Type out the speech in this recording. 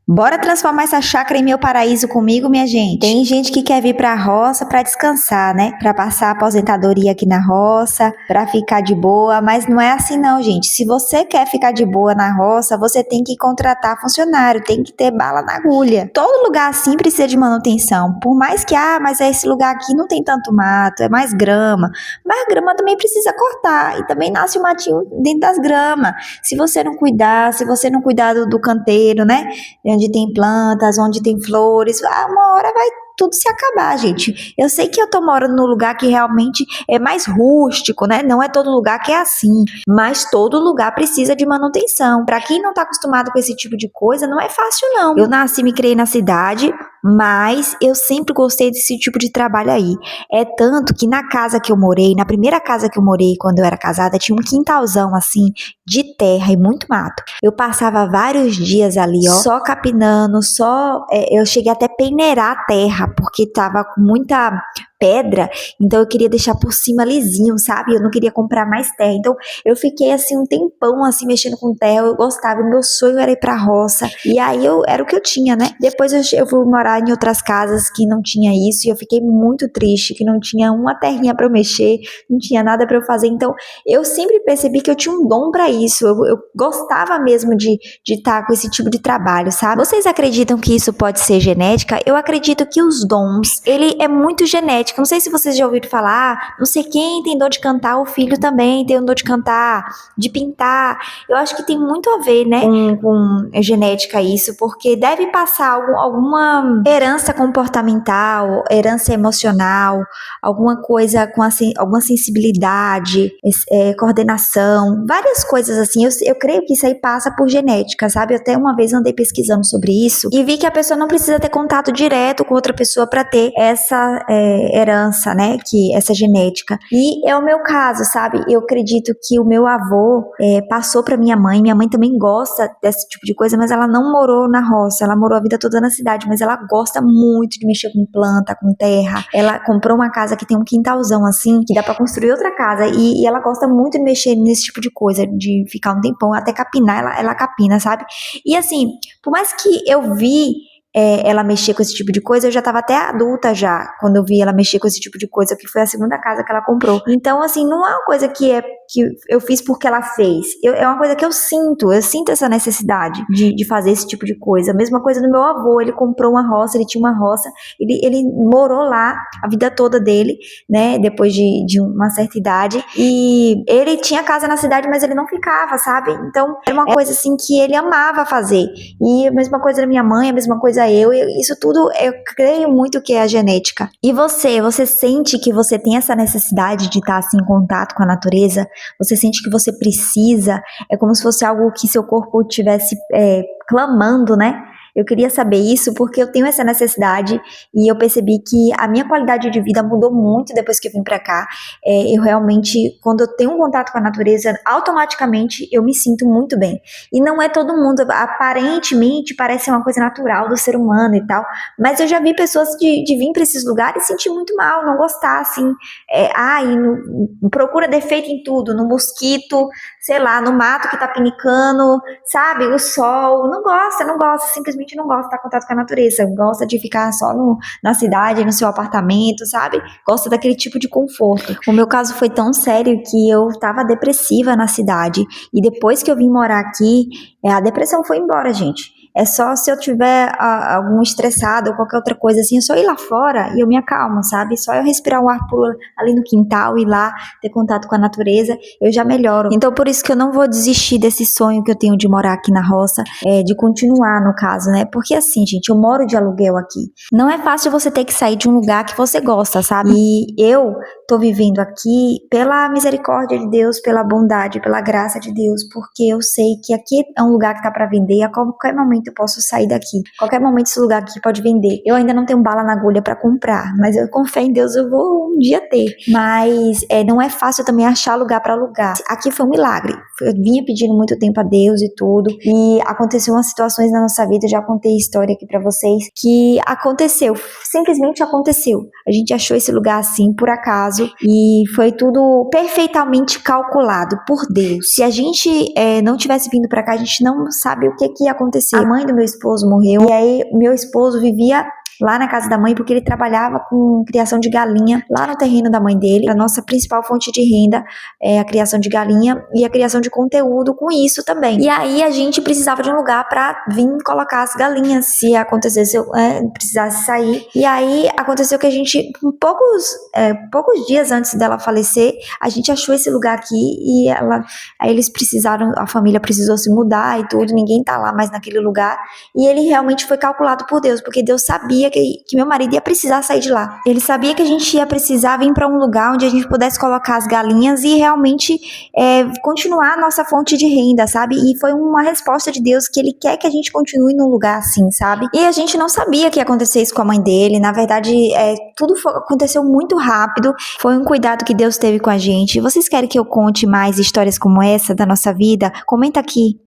Bora transformar essa chácara em meu paraíso comigo, minha gente? Tem gente que quer vir pra roça pra descansar, né? Pra passar a aposentadoria aqui na roça, pra ficar de boa, mas não é assim não, gente. Se você quer ficar de boa na roça, você tem que contratar funcionário, tem que ter bala na agulha. Todo lugar assim precisa de manutenção. Por mais que, mas esse lugar aqui não tem tanto mato, é mais grama. Mas a grama também precisa cortar e também nasce um matinho dentro das gramas. Se você não cuidar, do canteiro, né? Onde tem plantas, onde tem flores, uma hora vai tudo se acabar, gente. Eu sei que eu tô morando num lugar que realmente é mais rústico, né? Não é todo lugar que é assim, mas todo lugar precisa de manutenção. Pra quem não tá acostumado com esse tipo de coisa, não é fácil não. Eu nasci e me criei na cidade, mas eu sempre gostei desse tipo de trabalho aí. É tanto que na casa que eu morei, na primeira casa que eu morei quando eu era casada, tinha um quintalzão assim, de terra e muito mato. Eu passava vários dias ali, ó, só capinando, eu cheguei até peneirar a terra, porque tava com muita pedra, então eu queria deixar por cima lisinho, sabe? Eu não queria comprar mais terra, então eu fiquei assim um tempão assim mexendo com terra, eu gostava, meu sonho era ir pra roça, e aí era o que eu tinha, né? Depois eu fui morar em outras casas que não tinha isso, e eu fiquei muito triste, que não tinha uma terrinha pra eu mexer, não tinha nada pra eu fazer, então eu sempre percebi que eu tinha um dom pra isso, eu gostava mesmo de estar com esse tipo de trabalho, sabe? Vocês acreditam que isso pode ser genética? Eu acredito que os dons, ele é muito genético. Não sei se vocês já ouviram falar, não sei quem tem dom de cantar, o filho também tem um dom de cantar, de pintar. Eu acho que tem muito a ver, né, com genética isso, porque deve passar alguma herança comportamental, herança emocional, alguma coisa com alguma sensibilidade, coordenação, várias coisas assim. Eu creio que isso aí passa por genética, sabe? Eu até uma vez andei pesquisando sobre isso e vi que a pessoa não precisa ter contato direto com outra pessoa para ter essa herança, né? Essa genética. E é o meu caso, sabe? Eu acredito que o meu avô passou para minha mãe. Minha mãe também gosta desse tipo de coisa, mas ela não morou na roça. Ela morou a vida toda na cidade, mas ela gosta muito de mexer com planta, com terra. Ela comprou uma casa que tem um quintalzão assim, que dá para construir outra casa. E ela gosta muito de mexer nesse tipo de coisa, de ficar um tempão, até capinar, ela capina, sabe? E assim, por mais que eu vi ela mexer com esse tipo de coisa, eu já tava até adulta já, quando eu vi ela mexer com esse tipo de coisa, que foi a segunda casa que ela comprou. Então, assim, não é uma coisa que eu fiz porque ela fez. É uma coisa que eu sinto essa necessidade de fazer esse tipo de coisa. A mesma coisa do meu avô, ele comprou uma roça, ele tinha uma roça, ele morou lá a vida toda dele, né, depois de uma certa idade, e ele tinha casa na cidade, mas ele não ficava, sabe? Então, era uma coisa assim que ele amava fazer. E a mesma coisa da minha mãe, a mesma coisa isso tudo eu creio muito que é a genética. E você sente que você tem essa necessidade de estar assim em contato com a natureza? Você sente que você precisa? É como se fosse algo que seu corpo estivesse clamando, né? Eu queria saber isso porque eu tenho essa necessidade e eu percebi que a minha qualidade de vida mudou muito depois que eu vim pra cá. Eu realmente, quando eu tenho um contato com a natureza, automaticamente eu me sinto muito bem. E não é todo mundo, aparentemente parece uma coisa natural do ser humano e tal, mas eu já vi pessoas de vir pra esses lugares e sentir muito mal, não gostar, assim, procura defeito em tudo, no mosquito, sei lá, no mato que tá pinicando, sabe, o sol, não gosta, simplesmente não gosta de estar em contato com a natureza, gosta de ficar só na cidade, no seu apartamento, sabe, gosta daquele tipo de conforto. O meu caso foi tão sério que eu tava depressiva na cidade, e depois que eu vim morar aqui, a depressão foi embora, gente. É só se eu tiver algum estressado ou qualquer outra coisa assim, é só ir lá fora e eu me acalmo, sabe? Só eu respirar um ar puro ali no quintal, ir lá, ter contato com a natureza, eu já melhoro. Então por isso que eu não vou desistir desse sonho que eu tenho de morar aqui na roça, de continuar no caso, né? Porque assim, gente, eu moro de aluguel aqui. Não é fácil você ter que sair de um lugar que você gosta, sabe? E eu tô vivendo aqui pela misericórdia de Deus, pela bondade, pela graça de Deus, porque eu sei que aqui é um lugar que tá pra vender, a qualquer momento eu posso sair daqui. Qualquer momento esse lugar aqui pode vender. Eu ainda não tenho bala na agulha pra comprar, mas eu confio em Deus, eu vou um dia ter. Mas não é fácil também achar lugar pra alugar. Aqui foi um milagre. Eu vinha pedindo muito tempo a Deus e tudo, e aconteceu umas situações na nossa vida, eu já contei história aqui pra vocês, que aconteceu, simplesmente aconteceu. A gente achou esse lugar assim, por acaso, e foi tudo perfeitamente calculado por Deus. Se a gente não tivesse vindo pra cá, a gente não sabe o que ia acontecer. mãe do meu esposo morreu, e aí meu esposo vivia lá na casa da mãe, porque ele trabalhava com criação de galinha lá no terreno da mãe dele. A nossa principal fonte de renda é a criação de galinha e a criação de conteúdo com isso também. E aí a gente precisava de um lugar para vir colocar as galinhas, se acontecesse, precisasse sair. E aí aconteceu que a gente, poucos dias antes dela falecer, a gente achou esse lugar aqui e aí eles precisaram, a família precisou se mudar e tudo, ninguém tá lá mais naquele lugar. E ele realmente foi calculado por Deus, porque Deus sabia que meu marido ia precisar sair de lá. Ele sabia que a gente ia precisar vir para um lugar onde a gente pudesse colocar as galinhas e realmente continuar a nossa fonte de renda, sabe? E foi uma resposta de Deus que ele quer que a gente continue num lugar assim, sabe? E a gente não sabia que ia acontecer isso com a mãe dele. Na verdade, aconteceu muito rápido. Foi um cuidado que Deus teve com a gente. Vocês querem que eu conte mais histórias como essa da nossa vida? Comenta aqui.